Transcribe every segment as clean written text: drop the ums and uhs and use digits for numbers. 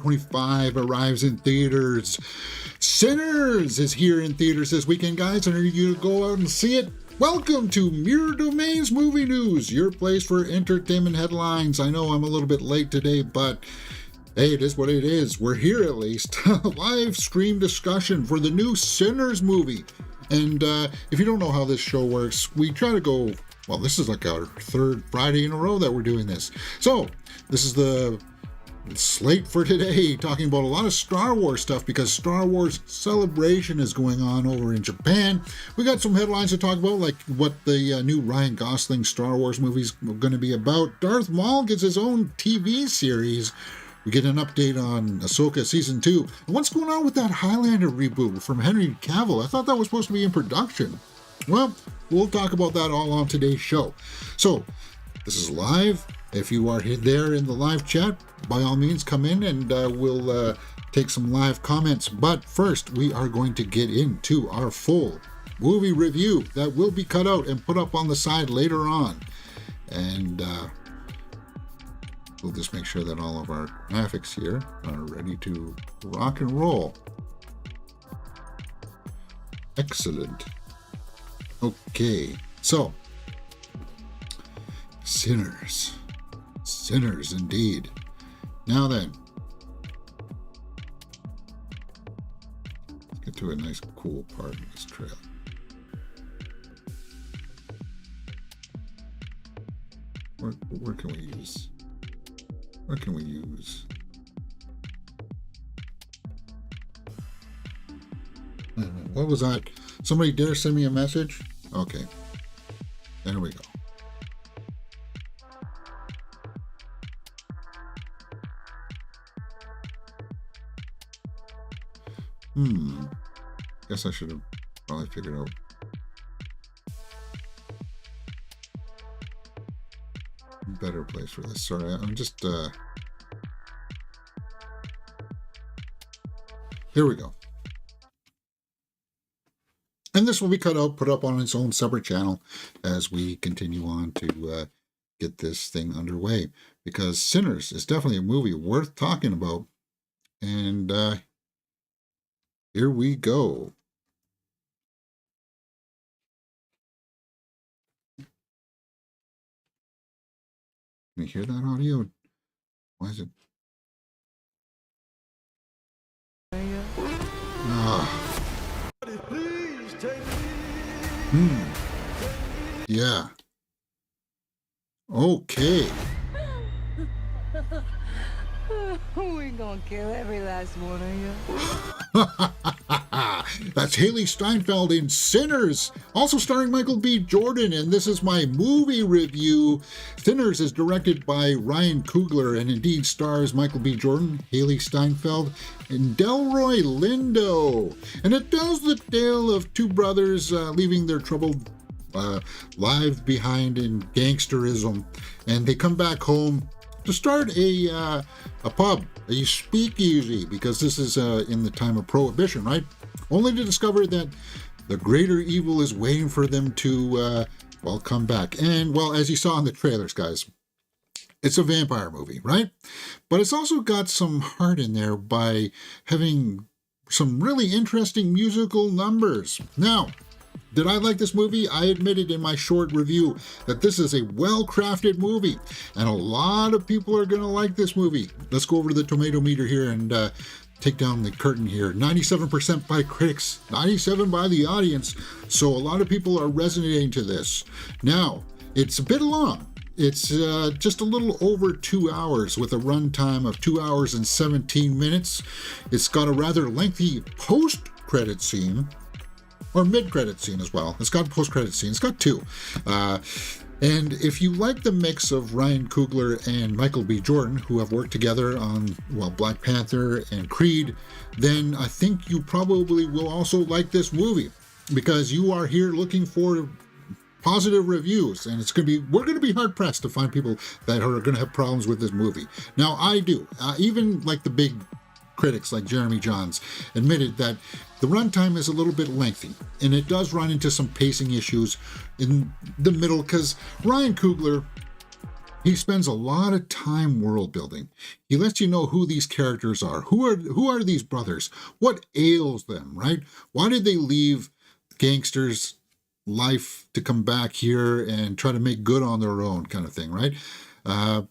2025 arrives in theaters. Sinners is here in theaters this weekend, guys, and are you to go out and see it? Welcome to Mirror Domains Movie News, your place for entertainment headlines. I know I'm a little bit late today, but hey, it is what it is. We're here at least. Live stream discussion for the new Sinners movie. And if you don't know how this show works, we try to go, well, this is like our third Friday in a row that we're doing this. So this is the slate for today, talking about a lot of Star Wars stuff because Star Wars Celebration is going on over in Japan. We got some headlines to talk about, like what the new Ryan Gosling Star Wars movie is going to be about. Darth Maul gets his own TV series. We get an update on Ahsoka Season 2. And what's going on with that Highlander reboot from Henry Cavill? I thought that was supposed to be in production. Well, we'll talk about that all on today's show. So, this is live. If you are there in the live chat, by all means, come in and we'll take some live comments. But first, we are going to get into our full movie review that will be cut out and put up on the side later on. And we'll just make sure that all of our graphics here are ready to rock and roll. Excellent. Okay, so Sinners. Sinners indeed. Now then, let's get to a nice cool part of this trailer. Where can we use? What can we use? What was that? Somebody dare send me a message? Okay. There we go. Guess I should have probably figured out. Better place for this. Sorry, I'm just here we go. And this will be cut out, put up on its own separate channel as we continue on to get this thing underway, because Sinners is definitely a movie worth talking about. And here we go. Can you hear that audio? Why is it? Yeah. Okay. We're gonna kill every last one of you. That's Haley Steinfeld in Sinners, also starring Michael B. Jordan, and this is my movie review. Sinners is directed by Ryan Coogler and indeed stars Michael B. Jordan, Haley Steinfeld, and Delroy Lindo. And it tells the tale of two brothers leaving their troubled lives behind in gangsterism, and they come back home to start a pub, a speakeasy, because this is in the time of Prohibition, right? Only to discover that the greater evil is waiting for them to, well, come back. And, well, as you saw in the trailers, guys, it's a vampire movie, right? But it's also got some heart in there by having some really interesting musical numbers. Now, did I like this movie? I admitted in my short review that this is a well-crafted movie, and a lot of people are going to like this movie. Let's go over to the tomato meter here and take down the curtain here. 97% by critics, 97% by the audience, so a lot of people are resonating to this. Now, it's a bit long. It's just a little over 2 hours with a runtime of 2 hours and 17 minutes. It's got a rather lengthy post-credit scene, or mid-credit scene as well. It's got a post-credit scene. It's got two. And if you like the mix of Ryan Coogler and Michael B. Jordan, who have worked together on, well, Black Panther and Creed, then I think you probably will also like this movie, because you are here looking for positive reviews, and we're going to be hard pressed to find people that are going to have problems with this movie. Now, I do. Even like the big critics like Jeremy Johns admitted that the runtime is a little bit lengthy, and it does run into some pacing issues in the middle, because Ryan Coogler He spends a lot of time world building. He lets you know who these characters are. Who are these brothers? What ails them, right? Why did they leave gangsters' life to come back here and try to make good on their own, kind of thing, right? I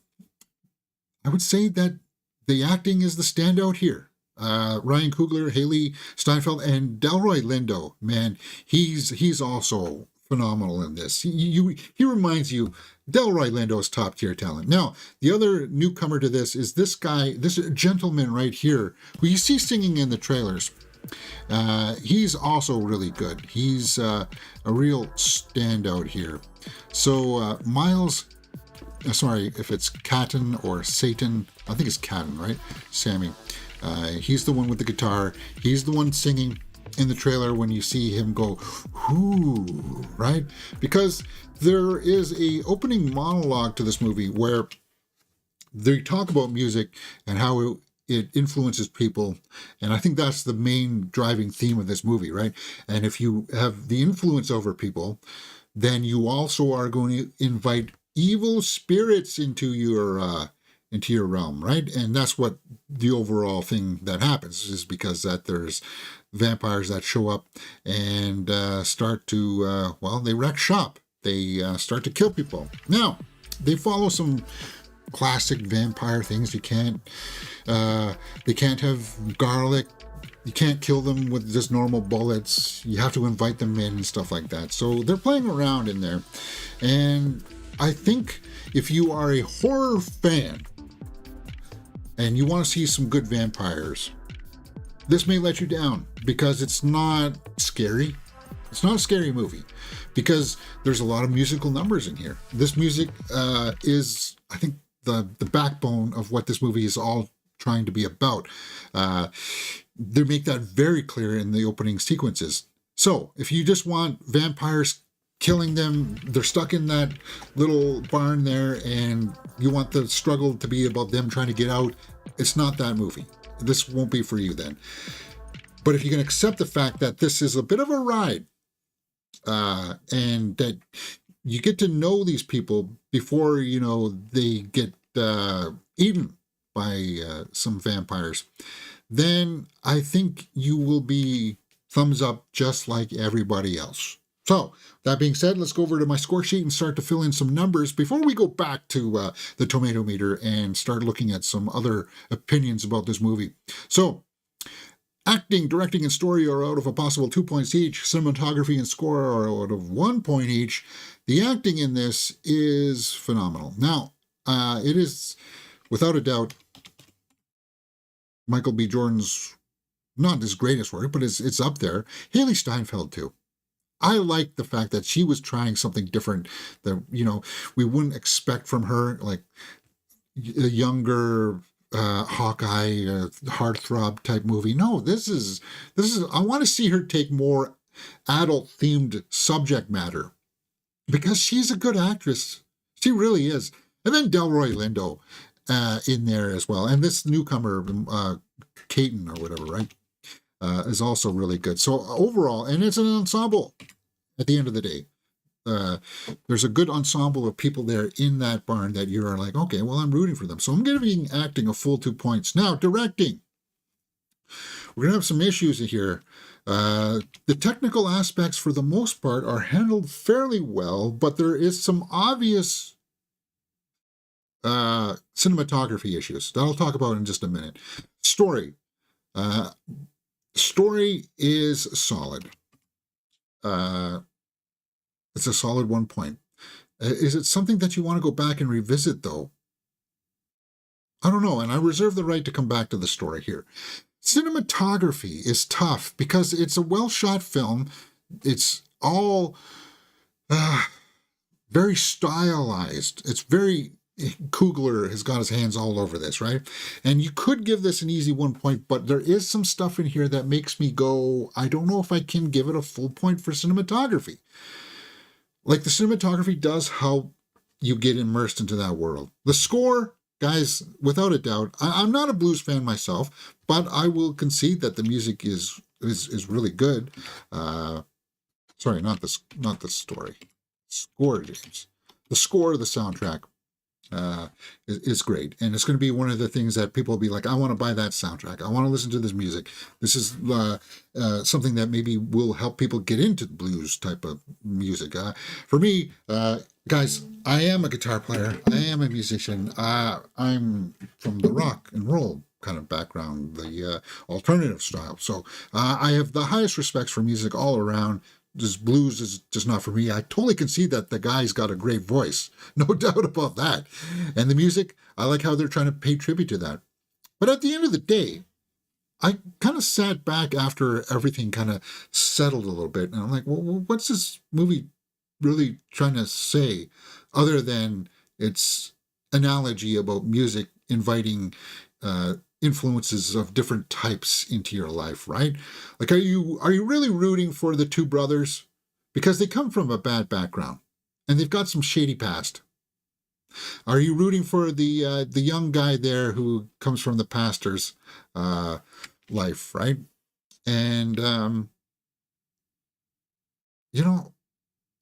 would say that the acting is the standout here. Ryan Coogler, Haley Steinfeld, and Delroy Lindo, man, he's also phenomenal in this. He reminds you, Delroy Lindo is top tier talent. Now, the other newcomer to this is this guy, this gentleman right here, who you see singing in the trailers. He's also really good. He's a real standout here. So Miles, sorry if it's Catton or Satan. I think it's Catton, right? Sammy. He's the one with the guitar. He's the one singing in the trailer when you see him go, "Whoo," right? Because there is a opening monologue to this movie where they talk about music and how it influences people. And I think that's the main driving theme of this movie, right? And if you have the influence over people, then you also are going to invite evil spirits into your realm, right? And that's what the overall thing that happens, is because that there's vampires that show up and start to they wreck shop. They start to kill people. Now they follow some classic vampire things. They can't have garlic. You can't kill them with just normal bullets. You have to invite them in and stuff like that. So they're playing around in there. And I think if you are a horror fan and you want to see some good vampires, this may let you down because it's not scary. It's not a scary movie because there's a lot of musical numbers in here. This music is, I think, the backbone of what this movie is all trying to be about. They make that very clear in the opening sequences. So if you just want vampires killing them, they're stuck in that little barn there, and you want the struggle to be about them trying to get out, it's not that movie. This won't be for you then. But if you can accept the fact that this is a bit of a ride, and that you get to know these people before, they get eaten by some vampires, then I think you will be thumbs up just like everybody else. So, that being said, let's go over to my score sheet and start to fill in some numbers before we go back to the tomato meter and start looking at some other opinions about this movie. So, acting, directing, and story are out of a possible 2 points each. Cinematography and score are out of 1 point each. The acting in this is phenomenal. Now, it is, without a doubt, Michael B. Jordan's not his greatest work, but it's up there. Haley Steinfeld, too. I like the fact that she was trying something different that, we wouldn't expect from her, like a younger Hawkeye, heartthrob type movie. No, this is, I want to see her take more adult themed subject matter because she's a good actress. She really is. And then Delroy Lindo in there as well. And this newcomer, Caton or whatever, right? Is also really good. So overall, and it's an ensemble at the end of the day. There's a good ensemble of people there in that barn that you're like, okay, well, I'm rooting for them. So I'm going to be acting a full 2 points. Now, directing. We're going to have some issues here. The technical aspects, for the most part, are handled fairly well, but there is some obvious cinematography issues that I'll talk about in just a minute. Story. Story is solid. It's a solid 1 point. Is it something that you want to go back and revisit, though? I don't know, and I reserve the right to come back to the story here. Cinematography is tough because it's a well-shot film. It's all very stylized. It's very... Coogler has got his hands all over this, right? And you could give this an easy 1 point, but there is some stuff in here that makes me go, I don't know if I can give it a full point for cinematography. Like, the cinematography does help you get immersed into that world. The score, guys, without a doubt, I'm not a blues fan myself, but I will concede that the music is really good. Sorry, not the story. Score, James. The score of the soundtrack is great. And it's going to be one of the things that people will be like, I want to buy that soundtrack. I want to listen to this music. This is something that maybe will help people get into blues type of music. For me, guys, I am a guitar player. I am a musician. I'm from the rock and roll kind of background, the alternative style. So I have the highest respects for music all around. Just blues is just not for me. I totally concede that the guy's got a great voice. No doubt about that. And the music, I like how they're trying to pay tribute to that. But at the end of the day, I kind of sat back after everything kind of settled a little bit. And I'm like, well, what's this movie really trying to say other than its analogy about music inviting influences of different types into your life, right? Like, are you really rooting for the two brothers? Because they come from a bad background and they've got some shady past. Are you rooting for the young guy there who comes from the pastor's life, right? And I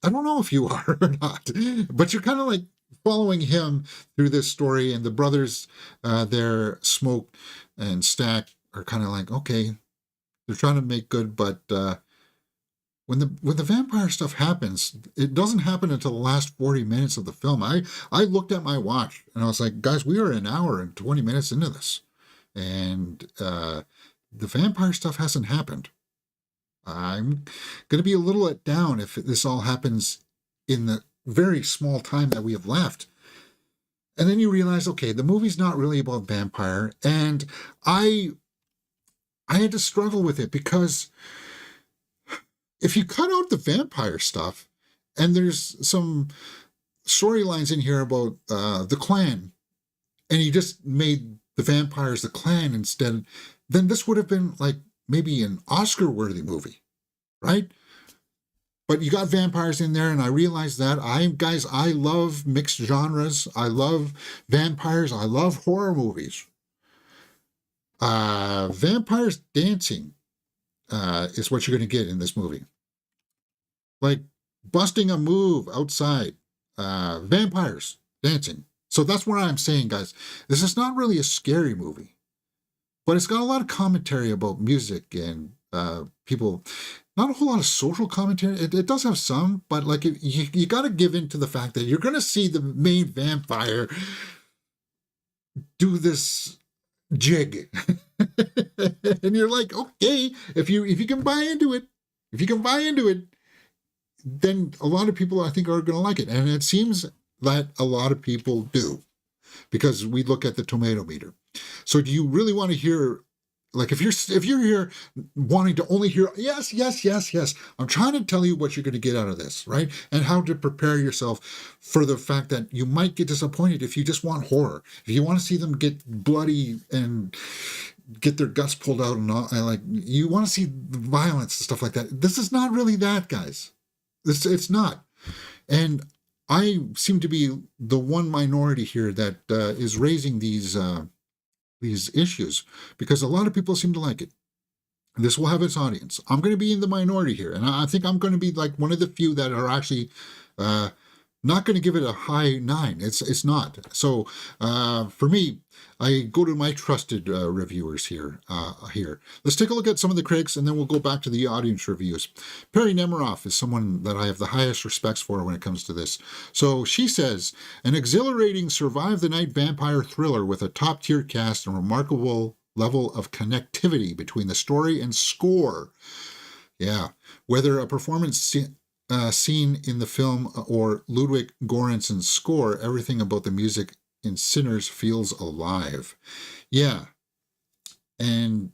don't know if you are or not, but you're kind of like following him through this story, and the brothers there, Smoke and Stack, are kind of like, okay, they're trying to make good, but when the vampire stuff happens, it doesn't happen until the last 40 minutes of the film. I looked at my watch and I was like, guys, we are an hour and 20 minutes into this, and the vampire stuff hasn't happened. I'm going to be a little let down if this all happens in the very small time that we have left. And then you realize, okay, the movie's not really about vampire. And I had to struggle with it, because if you cut out the vampire stuff, and there's some storylines in here about the clan, and you just made the vampires the clan instead, then this would have been like maybe an Oscar-worthy movie, right? But you got vampires in there, and I realized that. I love mixed genres. I love vampires. I love horror movies. Vampires dancing is what you're going to get in this movie. Like busting a move outside. Vampires dancing. So that's what I'm saying, guys. This is not really a scary movie, but it's got a lot of commentary about music and people. Not a whole lot of social commentary. It does have some, but like you got to give in to the fact that you're going to see the main vampire do this jig, and you're like, okay, if you can buy into it, then a lot of people, I think, are going to like it, and it seems that a lot of people do, because we look at the tomato meter. So, do you really want to hear? Like, if you're here wanting to only hear yes, I'm trying to tell you what you're going to get out of this, right? And how to prepare yourself for the fact that you might get disappointed if you just want horror. If you want to see them get bloody and get their guts pulled out and all, and like you want to see violence and stuff like that. This is not really that, guys. It's not. And I seem to be the one minority here that is raising these issues, because a lot of people seem to like it. This will have its audience. I'm going to be in the minority here, and I think I'm going to be like one of the few that are actually not going to give it a high 9. It's not. So for me, I go to my trusted reviewers here. Let's take a look at some of the critics, and then we'll go back to the audience reviews. Perry Nemiroff is someone that I have the highest respects for when it comes to this. So she says, an exhilarating survive-the-night vampire thriller with a top-tier cast and remarkable level of connectivity between the story and score. Yeah, whether a performance scene in the film or Ludwig Göransson's score, everything about the music in Sinners feels alive. Yeah, and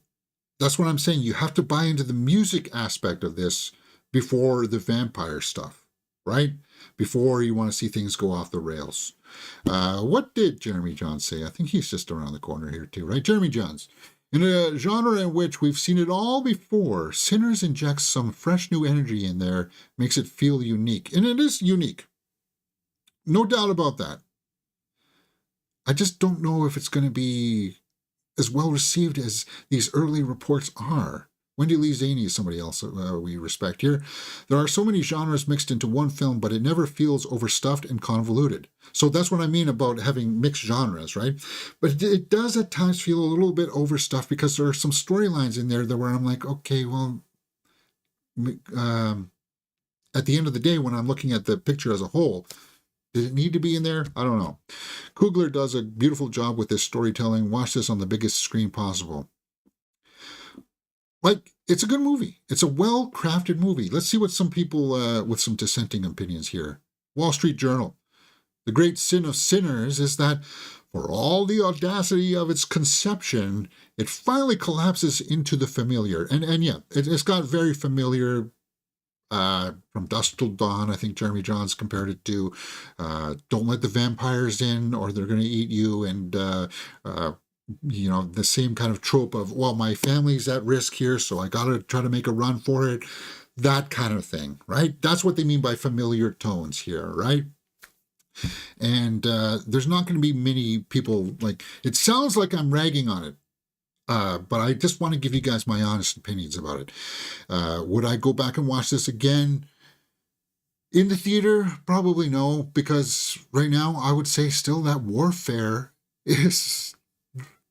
that's what I'm saying. You have to buy into the music aspect of this before the vampire stuff, right? Before you want to see things go off the rails. What did Jeremy Johns say? I think he's just around the corner here too, right? Jeremy Johns. In a genre in which we've seen it all before, Sinners injects some fresh new energy in there, makes it feel unique. And it is unique. No doubt about that. I just don't know if it's going to be as well received as these early reports are. Wendy Lee Zaney is somebody else we respect here. There are so many genres mixed into one film, but it never feels overstuffed and convoluted. So that's what I mean about having mixed genres, right? But it does at times feel a little bit overstuffed because there are some storylines in there that where I'm like, okay, well, at the end of the day, when I'm looking at the picture as a whole, did it need to be in there? I don't know. Coogler does a beautiful job with this storytelling. Watch this on the biggest screen possible. Like, it's a good movie. It's a well-crafted movie. Let's see what some people with some dissenting opinions here. Wall Street Journal. The great sin of sinners is that for all the audacity of its conception, it finally collapses into the familiar. And yeah, it's got very familiar. From Dusk Till Dawn, I think Jeremy Johns compared it to Don't Let the Vampires In or They're Going to Eat You, and the same kind of trope of, well, my family's at risk here, so I got to try to make a run for it. That kind of thing, right? That's what they mean by familiar tones here, right? And there's not going to be many people, like, it sounds like I'm ragging on it. But I just want to give you guys my honest opinions about it. Would I go back and watch this again in the theater? Probably no, because right now I would say still that Warfare is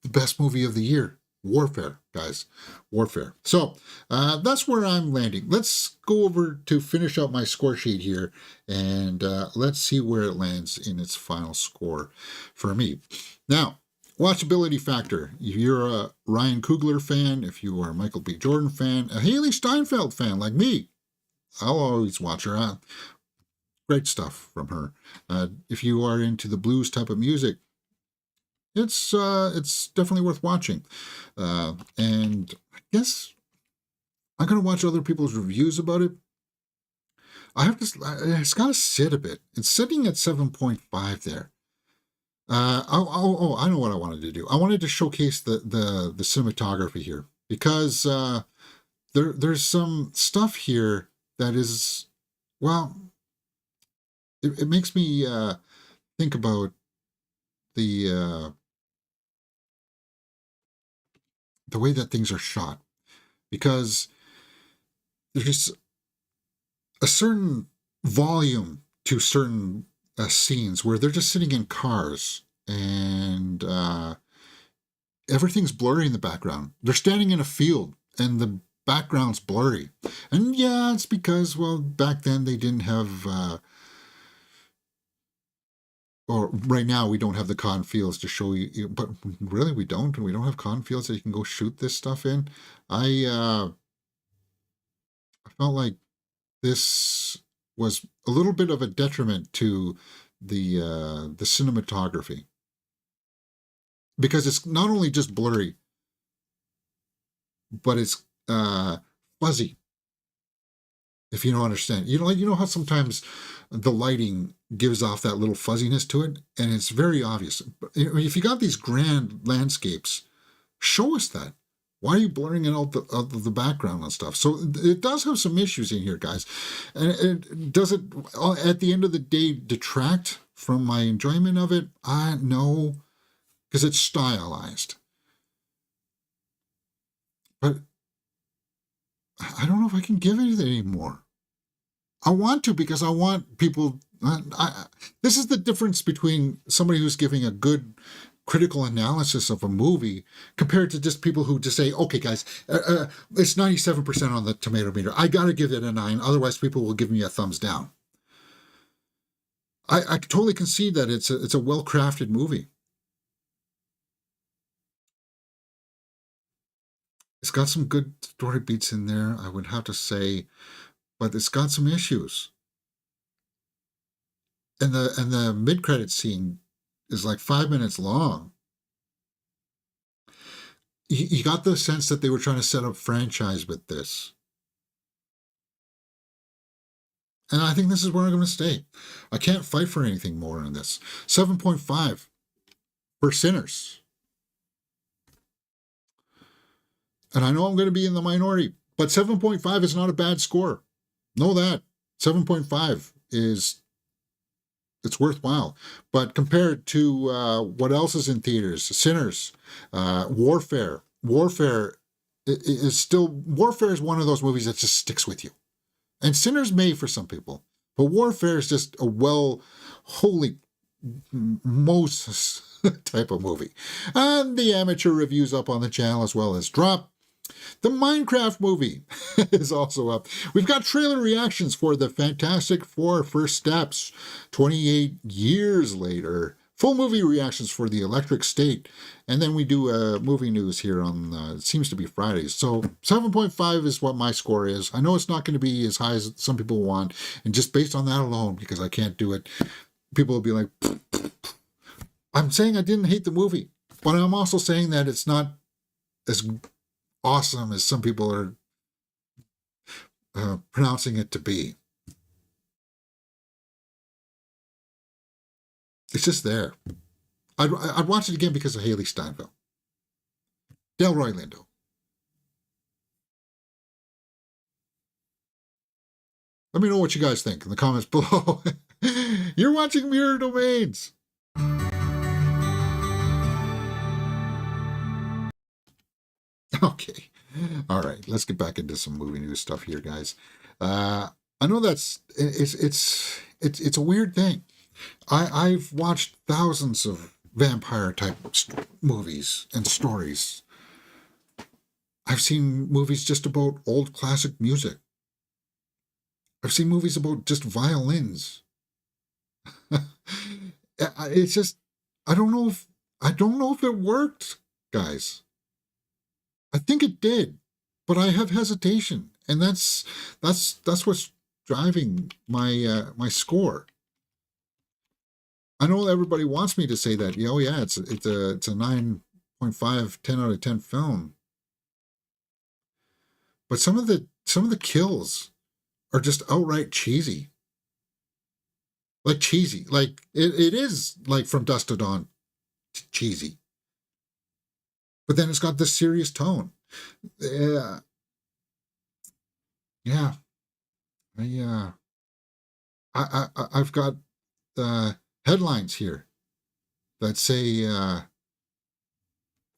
the best movie of the year. Warfare, guys. Warfare. So that's where I'm landing. Let's go over to finish out my score sheet here, and let's see where it lands in its final score for me. Now, watchability factor. If you're a Ryan Coogler fan, if you are a Michael B. Jordan fan, a Haley Steinfeld fan like me, I'll always watch her. Great stuff from her. If you are into the blues type of music, it's definitely worth watching. And I guess I'm going to watch other people's reviews about it. It's got to sit a bit. It's sitting at 7.5 there. I know what I wanted to do. I wanted to showcase the cinematography here, because there's some stuff here that is, well, it makes me think about the way that things are shot, because there's a certain volume to certain scenes where they're just sitting in cars and everything's blurry in the background. They're standing in a field and the background's blurry. And yeah, it's because, well, back then they didn't have, or right now we don't have the cotton fields to show you, but really we don't. We don't have cotton fields that you can go shoot this stuff in. I felt like this was a little bit of a detriment to the cinematography, because it's not only just blurry, but it's fuzzy. If you don't understand, you know how sometimes the lighting gives off that little fuzziness to it, and it's very obvious. If you got these grand landscapes, show us that. Why are you blurring it out the background and stuff? So it does have some issues in here, guys. And does it, at the end of the day, detract from my enjoyment of it? No, because it's stylized. But I don't know if I can give it anymore. I want to, because I want people... this is the difference between somebody who's giving a good critical analysis of a movie compared to just people who just say, okay, guys, it's 97% on the tomato meter. I got to give it a 9. Otherwise, people will give me a thumbs down. I totally concede that it's a well-crafted movie. It's got some good story beats in there, I would have to say, but it's got some issues. And the mid-credit scene is like 5 minutes long. You got the sense that they were trying to set up franchise with this. And I think this is where I'm going to stay. I can't fight for anything more on this. 7.5 for Sinners. And I know I'm going to be in the minority, but 7.5 is not a bad score. Know that. 7.5 it's worthwhile. But compared to what else is in theaters, Sinners, Warfare is still, Warfare is one of those movies that just sticks with you. And Sinners may for some people, but Warfare is just a holy Moses type of movie. And the amateur reviews up on the channel as well as drop. The Minecraft movie is also up. We've got trailer reactions for the Fantastic Four First Steps, 28 years later. Full movie reactions for The Electric State. And then we do movie news here on, it seems to be Fridays. So 7.5 is what my score is. I know it's not going to be as high as some people want. And just based on that alone, because I can't do it, people will be like, I'm saying I didn't hate the movie. But I'm also saying that it's not as awesome as some people are pronouncing it to be. It's just there. I'd watch it again because of Haley Steinfeld. Delroy Lindo. Let me know what you guys think in the comments below. You're watching Mirror Domains. Okay. All right. Let's get back into some movie news stuff here, guys. I know it's a weird thing. I've watched thousands of vampire type movies and stories. I've seen movies just about old classic music. I've seen movies about just violins. It's just, I don't know if it worked, guys. I think it did, but I have hesitation, and that's what's driving my score. I know everybody wants me to say that. Oh yeah, it's a 9.5, 10 out of 10 film. But some of the kills are just outright cheesy. Like cheesy. Like it is like From Dusk to Dawn cheesy. But then it's got this serious tone. Yeah. Yeah. I've got headlines here that say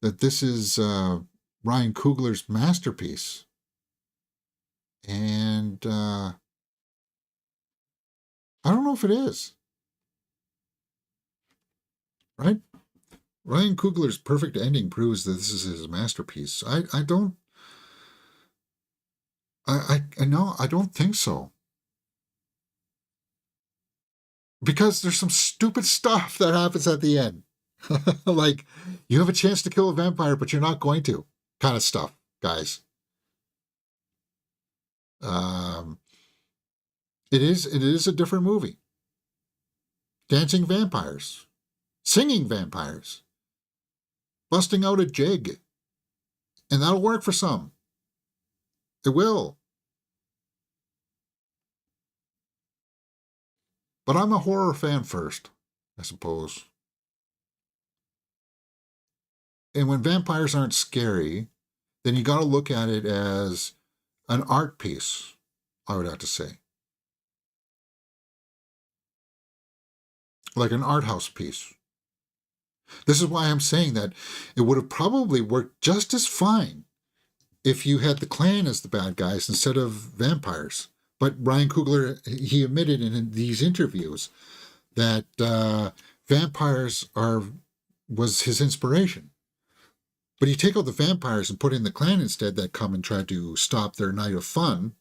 that this is Ryan Coogler's masterpiece. And I don't know if it is. Right? Ryan Coogler's perfect ending proves that this is his masterpiece. I don't think so. Because there's some stupid stuff that happens at the end. Like, you have a chance to kill a vampire, but you're not going to. Kind of stuff, guys. It is a different movie. Dancing vampires. Singing vampires. Busting out a jig. And that'll work for some. It will. But I'm a horror fan first, I suppose. And when vampires aren't scary, then you got to look at it as an art piece, I would have to say. Like an art house piece. This is why I'm saying that it would have probably worked just as fine if you had the Klan as the bad guys instead of vampires. But Ryan Coogler, he admitted in these interviews that vampires was his inspiration. But you take out the vampires and put in the Klan instead that come and try to stop their night of fun,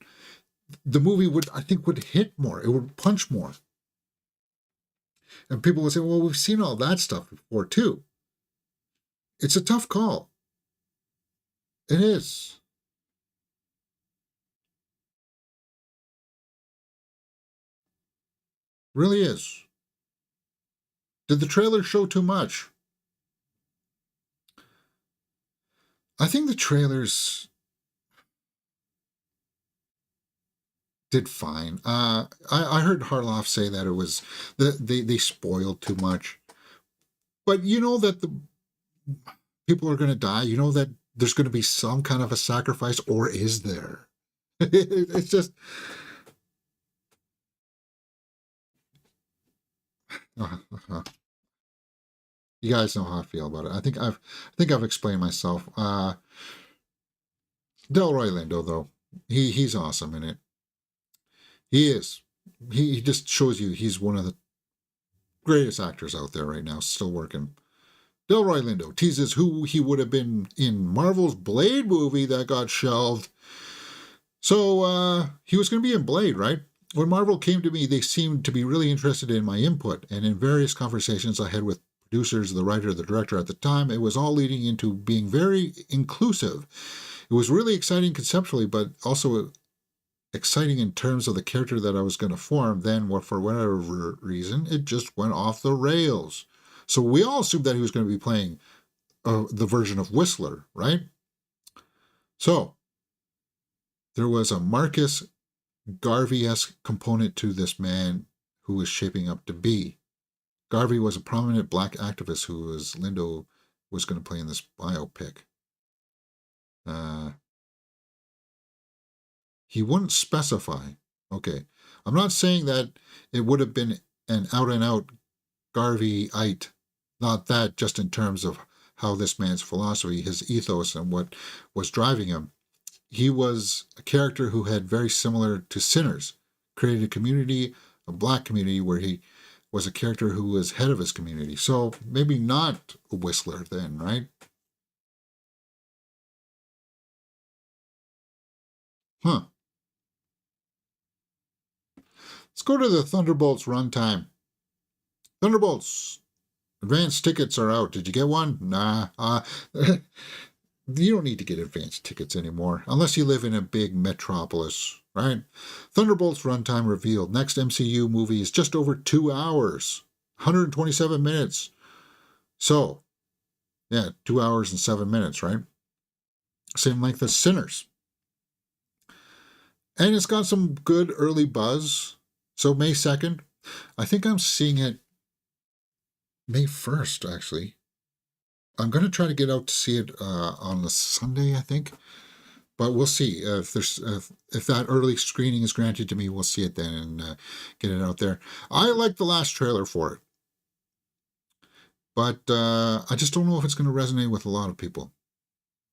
the movie would hit more. It would punch more. And people would say, well, we've seen all that stuff before too. It's a tough call. It is. Really is. Did the trailer show too much? I think the trailers did fine. I heard Harloff say that it was they spoiled too much. But you know that the people are going to die. You know that there's going to be some kind of a sacrifice, or is there? It's just... You guys know how I feel about it. I think I've explained myself. Delroy Lindo, though, he's awesome in it. He is. He just shows you he's one of the greatest actors out there right now, still working. Delroy Lindo teases who he would have been in Marvel's Blade movie that got shelved. So he was going to be in Blade, right? When Marvel came to me, they seemed to be really interested in my input, and in various conversations I had with producers, the writer, the director at the time, it was all leading into being very inclusive. It was really exciting conceptually, but also exciting in terms of the character that I was going to form. Then, for whatever reason, it just went off the rails. So we all assumed that he was going to be playing the version of Whistler, right? So there was a Marcus Garvey-esque component to this man who was shaping up to be. Garvey was a prominent black activist who Lindo was going to play in this biopic. He wouldn't specify. Okay. I'm not saying that it would have been an out-and-out Garveyite. Not that just in terms of how this man's philosophy, his ethos, and what was driving him. He was a character who had very similar to Sinners, created a community, a black community, where he was a character who was head of his community. So maybe not a Whistler then, right? Huh. Let's go to the Thunderbolts runtime. Thunderbolts. Advanced tickets are out. Did you get one? Nah. You don't need to get advanced tickets anymore, unless you live in a big metropolis, right? Thunderbolts runtime revealed. Next MCU movie is just over 2 hours, 127 minutes. So, yeah, 2 hours and 7 minutes, right? Same length as Sinners. And it's got some good early buzz. So May 2nd, I think I'm seeing it May 1st, actually. I'm going to try to get out to see it on a Sunday, I think. But we'll see. If that early screening is granted to me, we'll see it then and get it out there. I like the last trailer for it. But I just don't know if it's going to resonate with a lot of people.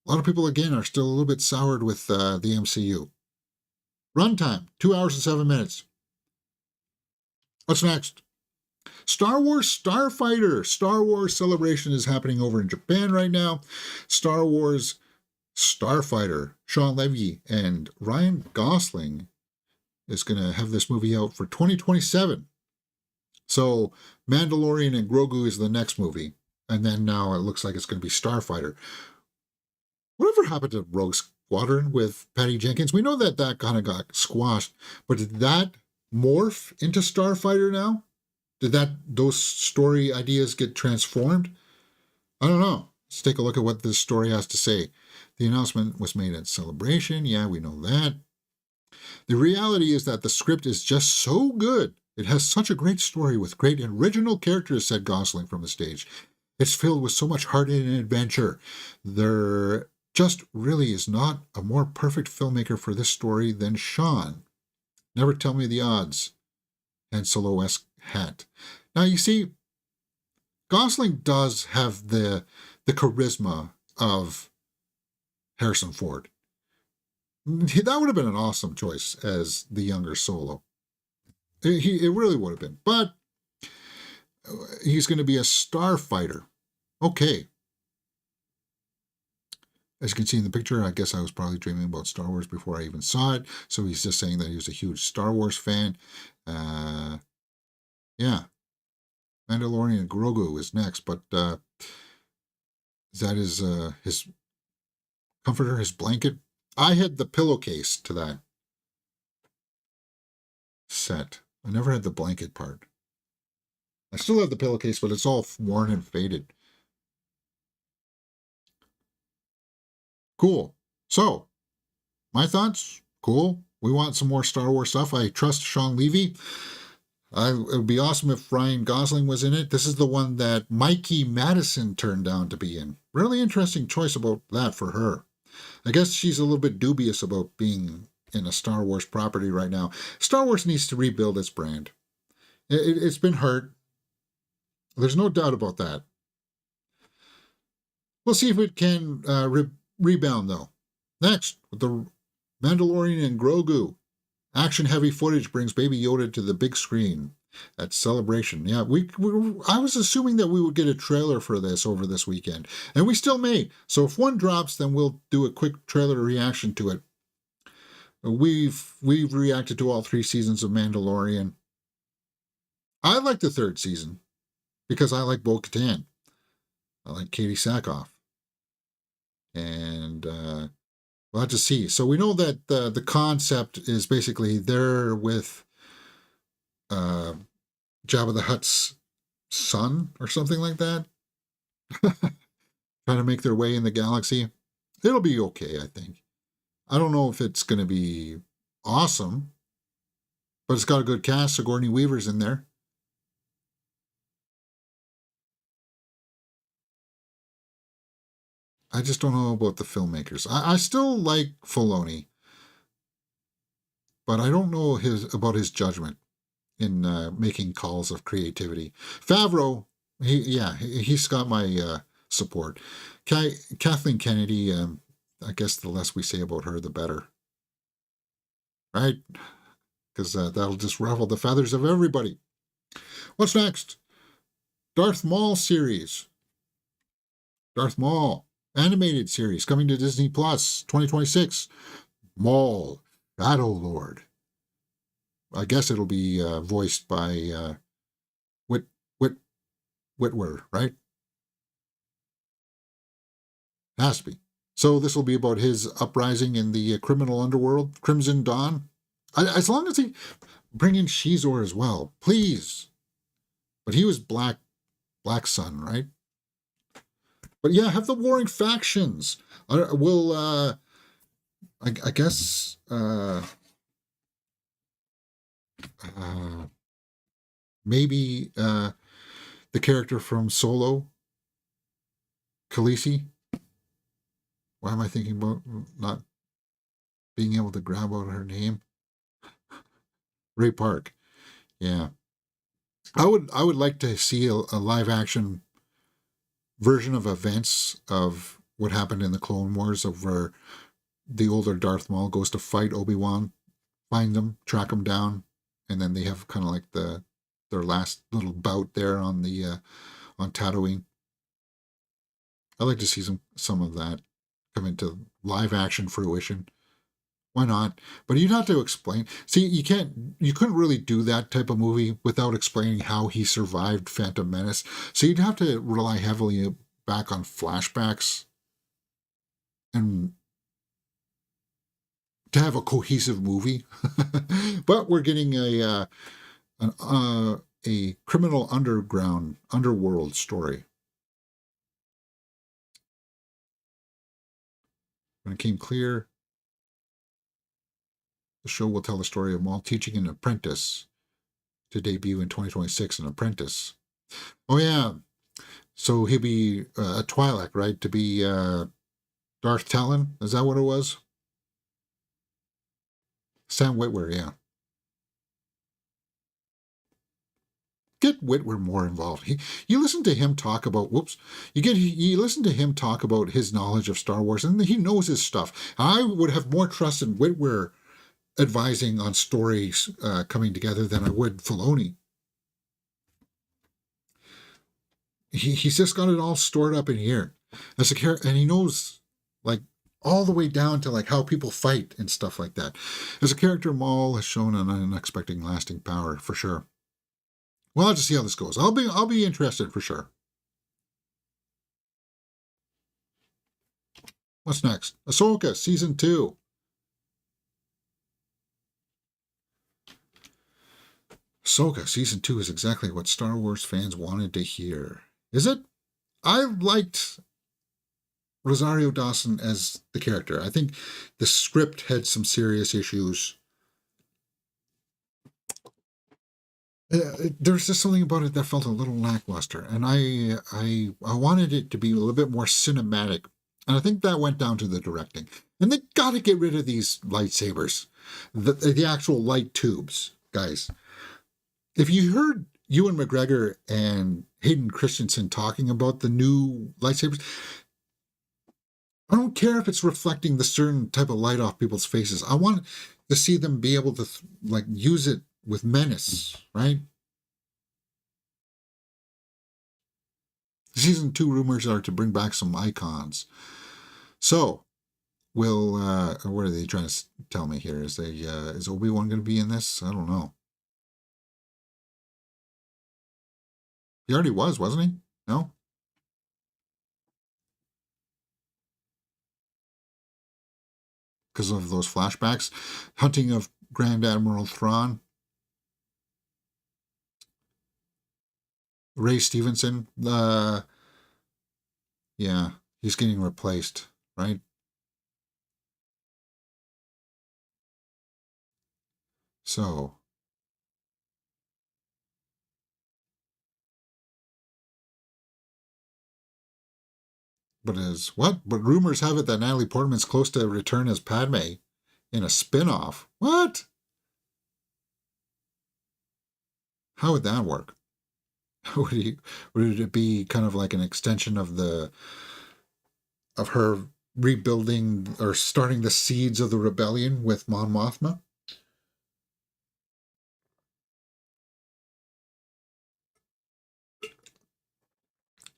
A lot of people, again, are still a little bit soured with the MCU. Runtime, 2 hours and 7 minutes. What's next? Star Wars Starfighter. Star Wars Celebration is happening over in Japan right now. Star Wars Starfighter. Sean Levy and Ryan Gosling is going to have this movie out for 2027. So Mandalorian and Grogu is the next movie. And then now it looks like it's going to be Starfighter. Whatever happened to Rogue Squadron with Patty Jenkins? We know that kind of got squashed. But did that morph into Starfighter now? Did those story ideas get transformed? I don't know. Let's take a look at what this story has to say. The announcement was made at Celebration. Yeah, we know that. The reality is that the script is just so good. It has such a great story with great original characters, said Gosling from the stage. It's filled with so much heart and adventure. There just really is not a more perfect filmmaker for this story than Sean. Never tell me the odds. And Solo-esque hat. Now, you see, Gosling does have the charisma of Harrison Ford. That would have been an awesome choice as the younger Solo. It really would have been. But he's going to be a starfighter. Okay. As you can see in the picture, I guess I was probably dreaming about Star Wars before I even saw it. So he's just saying that he was a huge Star Wars fan. Yeah. Mandalorian and Grogu is next, but that is his comforter, his blanket. I had the pillowcase to that set. I never had the blanket part. I still have the pillowcase, but it's all worn and faded. Cool. So, my thoughts? Cool. We want some more Star Wars stuff. I trust Sean Levy. It would be awesome if Ryan Gosling was in it. This is the one that Mikey Madison turned down to be in. Really interesting choice about that for her. I guess she's a little bit dubious about being in a Star Wars property right now. Star Wars needs to rebuild its brand. It's been hurt. There's no doubt about that. We'll see if it can rebound, though. Next, with the Mandalorian and Grogu. Action-heavy footage brings Baby Yoda to the big screen at Celebration. Yeah, I was assuming that we would get a trailer for this over this weekend, and we still may. So if one drops, then we'll do a quick trailer reaction to it. We've reacted to all 3 seasons of Mandalorian. I like the 3rd season because I like Bo-Katan. I like Katie Sackhoff. And we'll have to see. So we know that the concept is basically they're with Jabba the Hutt's son or something like that. Trying to make their way in the galaxy. It'll be okay, I think. I don't know if it's going to be awesome, but it's got a good cast. Sigourney Weaver's in there. I just don't know about the filmmakers. I still like Filoni, but I don't know about his judgment in making calls of creativity. Favreau, he's got my support. Kathleen Kennedy, I guess the less we say about her, the better. Right? Because that'll just ruffle the feathers of everybody. What's next? Darth Maul series. Darth Maul. Animated series coming to Disney Plus 2026. Maul, Battle Lord. I guess it'll be voiced by Whitwer, right? Has to be. So this will be about his uprising in the criminal underworld, Crimson Dawn. As long as he bring in Shizor as well, please. But he was Black Sun, right? But yeah, have the warring factions. We'll, I guess, maybe the character from Solo, Khaleesi. Why am I thinking about not being able to grab out her name? Ray Park. Yeah. I would like to see a live action version of events of what happened in the Clone Wars, of where the older Darth Maul goes to fight Obi-Wan, find them, track them down, and then they have kind of like their last little bout there on the on Tatooine. I'd like to see some of that come into live action fruition. Why not? But you'd have to explain. See, you couldn't really do that type of movie without explaining how he survived Phantom Menace. So you'd have to rely heavily back on flashbacks and to have a cohesive movie. But we're getting a criminal underworld story. When it came clear, the show will tell the story of Maul teaching an apprentice to debut in 2026, an apprentice. Oh, yeah. So he'll be a Twi'lek, right? To be Darth Talon? Is that what it was? Sam Witwer, yeah. Get Witwer more involved. You listen to him talk about, you listen to him talk about his knowledge of Star Wars, and he knows his stuff. I would have more trust in Witwer advising on stories coming together than I would Filoni. He's just got it all stored up in here as a character, and he knows like all the way down to like how people fight and stuff like that. As a character, Maul has shown an unexpected lasting power for sure. We'll have to see how this goes. I'll be interested for sure. What's next? Ahsoka season 2. Ahsoka season 2 is exactly what Star Wars fans wanted to hear. Is it? I liked Rosario Dawson as the character. I think the script had some serious issues. There's just something about it that felt a little lackluster, and I wanted it to be a little bit more cinematic, and I think that went down to the directing. And they got to get rid of these lightsabers, the actual light tubes, guys. If you heard Ewan McGregor and Hayden Christensen talking about the new lightsabers, I don't care if it's reflecting the certain type of light off people's faces. I want to see them be able to like use it with menace, right? Season 2 rumors are to bring back some icons. So, will what are they trying to tell me here? Is Obi-Wan going to be in this? I don't know. He already was, wasn't he? No? Because of those flashbacks. Hunting of Grand Admiral Thrawn. Ray Stevenson. Yeah, he's getting replaced, right? So. But rumors have it that Natalie Portman's close to return as Padme in a spin-off. What? How would that work? Would it be kind of like an extension of her rebuilding or starting the seeds of the rebellion with Mon Mothma?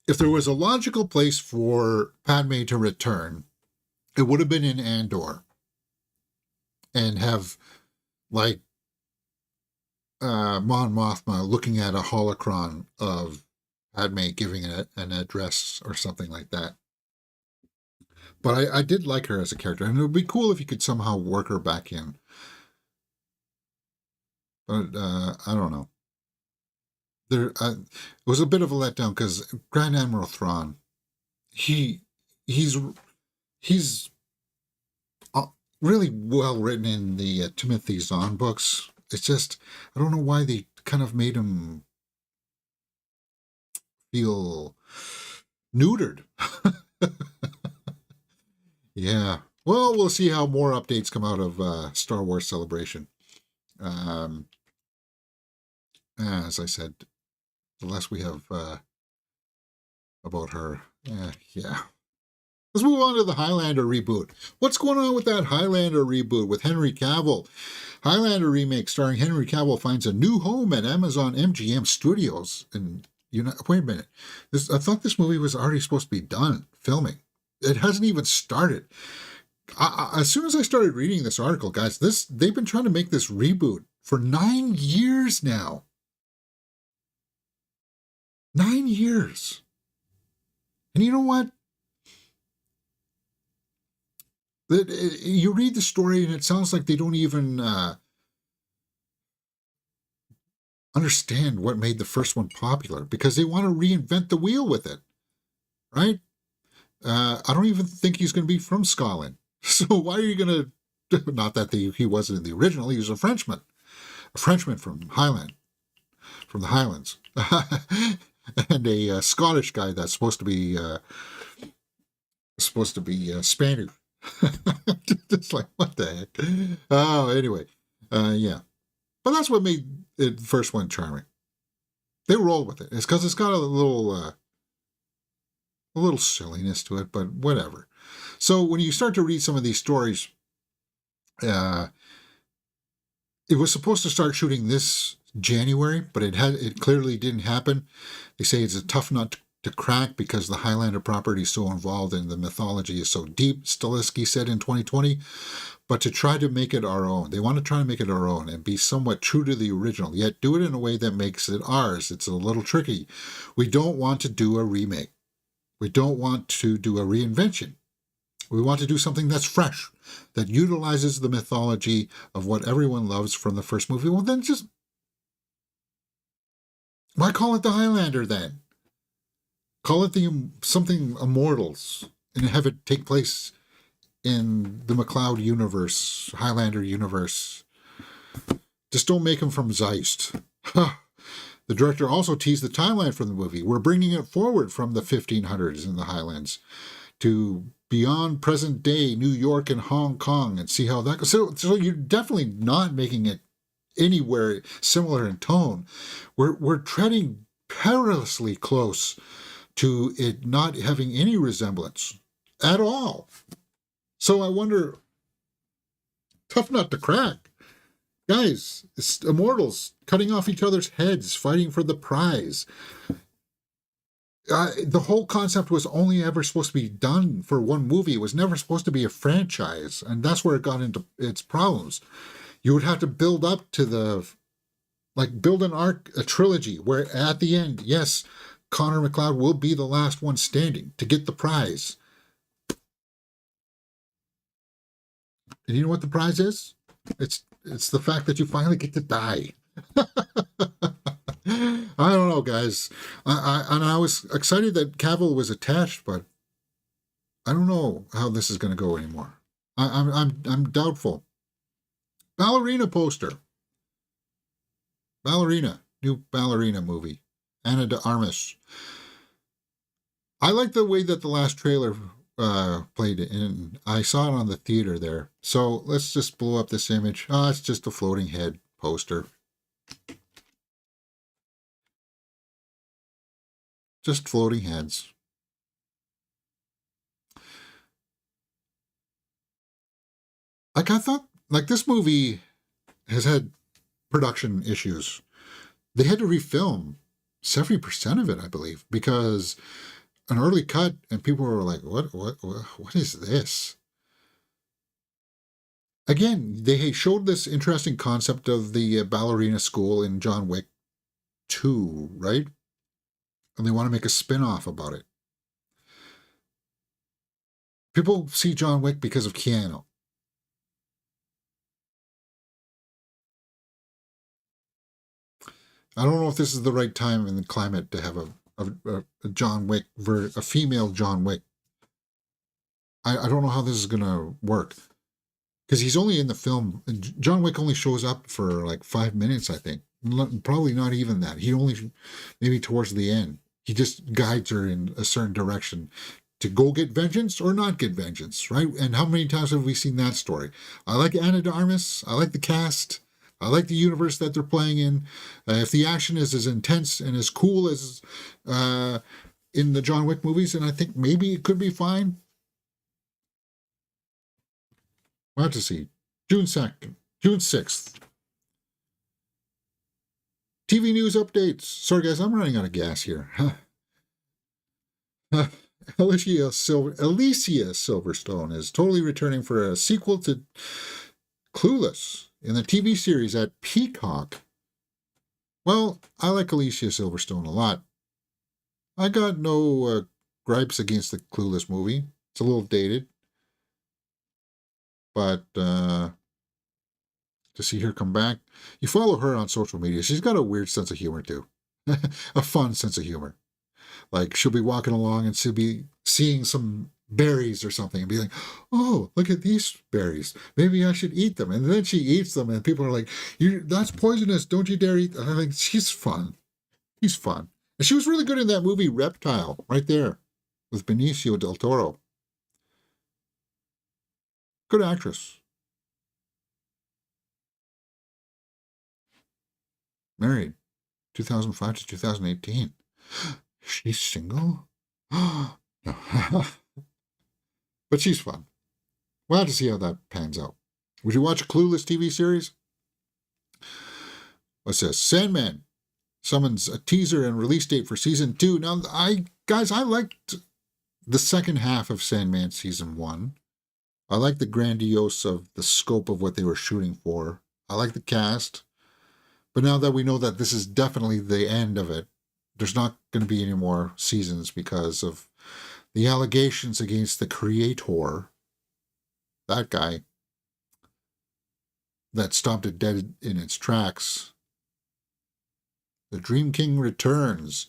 If there was a logical place for Padme to return, it would have been in Andor. And have, like, Mon Mothma looking at a holocron of Padme giving an address or something like that. But I did like her as a character, and it would be cool if you could somehow work her back in. But I don't know. It was a bit of a letdown because Grand Admiral Thrawn, he's really well written in the Timothy Zahn books. It's just I don't know why they kind of made him feel neutered. Yeah. Well, we'll see how more updates come out of Star Wars Celebration. As I said, the less we have about her. Yeah. Let's move on to the Highlander reboot. What's going on with that Highlander reboot with Henry Cavill? Highlander remake starring Henry Cavill finds a new home at Amazon MGM Studios. And wait a minute. I thought this movie was already supposed to be done filming. It hasn't even started. As soon as I started reading this article, guys, they've been trying to make this reboot for 9 years now. 9 years. And you know what? You read the story and it sounds like they don't even understand what made the first one popular because they want to reinvent the wheel with it, right? I don't even think he's going to be from Scotland. So why are you going to... Not that he wasn't in the original. He was a Frenchman from the Highlands. And a Scottish guy that's supposed to be Spanish. It's like, what the heck? Oh, anyway. Yeah. But that's what made the first one charming. They roll with it. It's because it's got a little silliness to it, but whatever. So when you start to read some of these stories, it was supposed to start shooting this January, but it clearly didn't happen. They say it's a tough nut to crack because the Highlander property is so involved and the mythology is so deep, Stilisky said in 2020, but to try to make it our own. They want to try to make it our own and be somewhat true to the original, yet do it in a way that makes it ours. It's a little tricky. We don't want to do a remake. We don't want to do a reinvention. We want to do something that's fresh, that utilizes the mythology of what everyone loves from the first movie. Well, then just... why call it the Highlander then? Call it something Immortals and have it take place in the MacLeod universe, Highlander universe. Just don't make him from Zeist. The director also teased the timeline for the movie. We're bringing it forward from the 1500s in the Highlands to beyond present day New York and Hong Kong and see how that goes. So you're definitely not making it anywhere similar in tone. We're treading perilously close to it not having any resemblance at all. So I wonder, tough nut to crack. Guys, it's immortals cutting off each other's heads, fighting for the prize. The whole concept was only ever supposed to be done for one movie. It was never supposed to be a franchise, and that's where it got into its problems. You would have to build up to build an arc, a trilogy, where at the end, yes, Connor McLeod will be the last one standing to get the prize. And you know what the prize is? It's the fact that you finally get to die. I don't know, guys. I was excited that Cavill was attached, but I don't know how this is going to go anymore. I'm doubtful. Ballerina Poster. Ballerina, new Ballerina movie. Ana de Armas. I like the way that the last trailer played it, and I saw it on the theater there. So let's just blow up this image. It's just a floating head poster. Just floating heads. I thought, this movie has had production issues. They had to refilm 70% of it, I believe, because an early cut, and people were like, what is this? Again, they showed this interesting concept of the ballerina school in John Wick 2, right? And they want to make a spin-off about it. People see John Wick because of Keanu. I don't know if this is the right time in the climate to have a John Wick, a female John Wick. I don't know how this is going to work. Because he's only in the film. John Wick only shows up for like 5 minutes, I think. Probably not even that. He only, maybe towards the end. He just guides her in a certain direction to go get vengeance or not get vengeance, right? And how many times have we seen that story? I like Ana de Armas. I like the cast. I like the universe that they're playing in. If the action is as intense and as cool as in the John Wick movies, then I think maybe it could be fine. We'll have to see. June 2nd. June 6th. TV news updates. Sorry, guys, I'm running out of gas here. Alicia Silverstone is totally returning for a sequel to Clueless in the TV series at Peacock. Well, I like Alicia Silverstone a lot. I got no gripes against the Clueless movie. It's a little dated. But to see her come back, you follow her on social media. She's got a weird sense of humor, too. A fun sense of humor. Like, she'll be walking along and she'll be seeing some berries or something and be like, oh, look at these berries. Maybe I should eat them. And then she eats them and people are like, that's poisonous. Don't you dare eat them. I'm like, she's fun. She's fun. And she was really good in that movie Reptile, right there, with Benicio del Toro. Good actress. Married, 2005 to 2018. She's single? No. But she's fun. We'll have to see how that pans out. Would you watch a Clueless TV series? What's this? Sandman summons a teaser and release date for season 2. Now, I liked the second half of Sandman season 1. I like the grandiose of the scope of what they were shooting for. I like the cast. But now that we know that this is definitely the end of it, there's not going to be any more seasons because of the allegations against the creator, that guy, that stopped it dead in its tracks. The Dream King returns.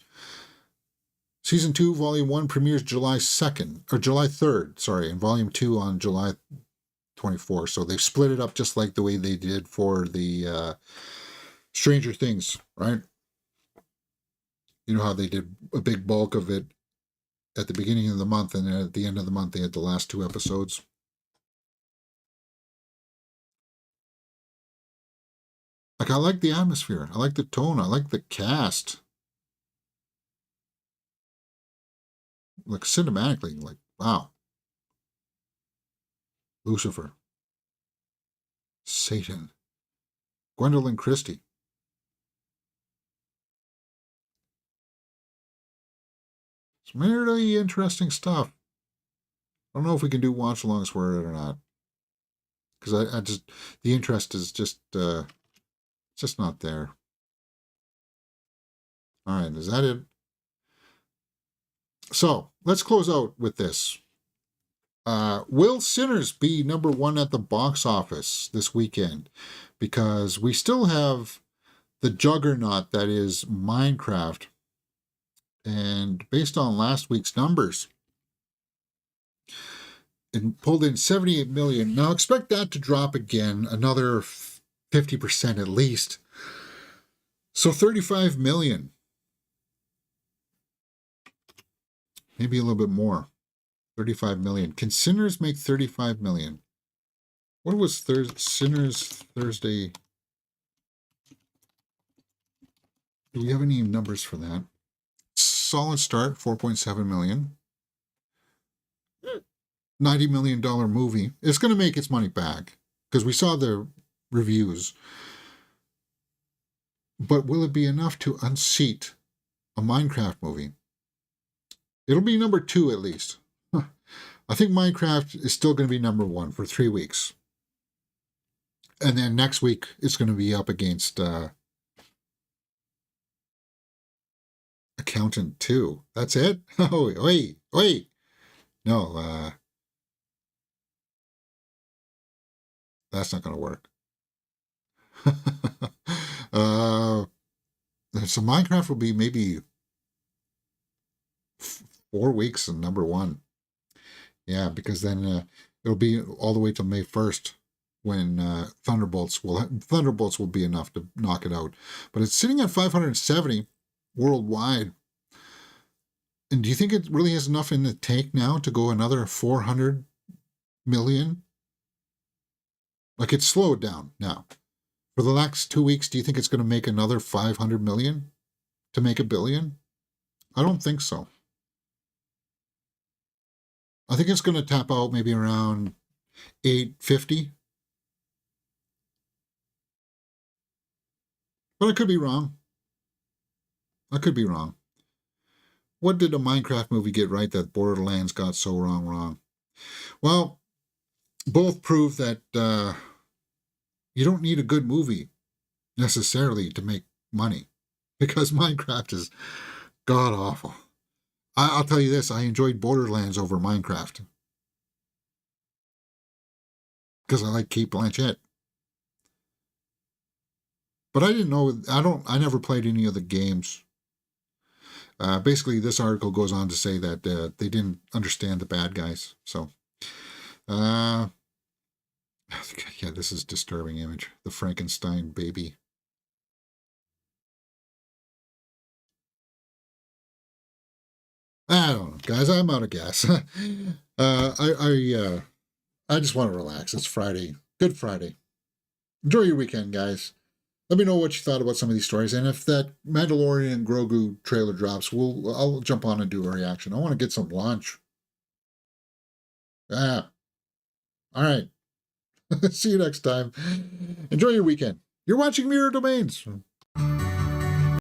Season 2, Volume 1 premieres July 3rd, sorry, and Volume 2 on July 24th. So they've split it up just like the way they did for the Stranger Things, right? You know how they did a big bulk of it at the beginning of the month, and then at the end of the month they had the last 2 episodes. Like, I like the atmosphere. I like the tone. I like the cast. Like, cinematically, like, wow. Lucifer. Satan. Gwendolyn Christie. Some really interesting stuff. I don't know if we can do watch alongs for it or not. Because I just, the interest is just not there. All right, is that it? So let's close out with this. Will Sinners be #1 at the box office this weekend? Because we still have the juggernaut that is Minecraft. And based on last week's numbers, it pulled in 78 million. Now expect that to drop again, another 50% at least. So 35 million. Maybe a little bit more. 35 million. Can Sinners make 35 million? What was Sinners Thursday? Do we have any numbers for that? Solid start, 4.7 million. $90 million movie. It's going to make its money back because we saw the reviews. But will it be enough to unseat a Minecraft movie? It'll be #2 at least. I think Minecraft is still going to be #1 for 3 weeks. And then next week, it's going to be up against Accountant 2. That's it? Oh, wait. No, that's not going to work. So Minecraft will be maybe 4 weeks in #1. Yeah, because then it'll be all the way till May 1st when Thunderbolts will be enough to knock it out. But it's sitting at 570 worldwide. And do you think it really has enough in the tank now to go another 400 million? Like, it's slowed down now. For the next 2 weeks, do you think it's going to make another 500 million to make $1 billion? I don't think so. I think it's going to tap out maybe around 850. But I could be wrong. What did a Minecraft movie get right that Borderlands got so wrong? Well, both prove that you don't need a good movie necessarily to make money, because Minecraft is god awful. I'll tell you this, I enjoyed Borderlands over Minecraft because I like Cate Blanchett. But I didn't know, I never played any of the games. Basically, this article goes on to say that they didn't understand the bad guys. So, yeah, this is a disturbing image. The Frankenstein baby. I don't know, guys. I'm out of gas. I just want to relax. It's Friday. Good Friday. Enjoy your weekend, guys. Let me know what you thought about some of these stories. And if that Mandalorian and Grogu trailer drops, I'll jump on and do a reaction. I want to get some lunch. Yeah. All right. See you next time. Enjoy your weekend. You're watching Mirror Domains.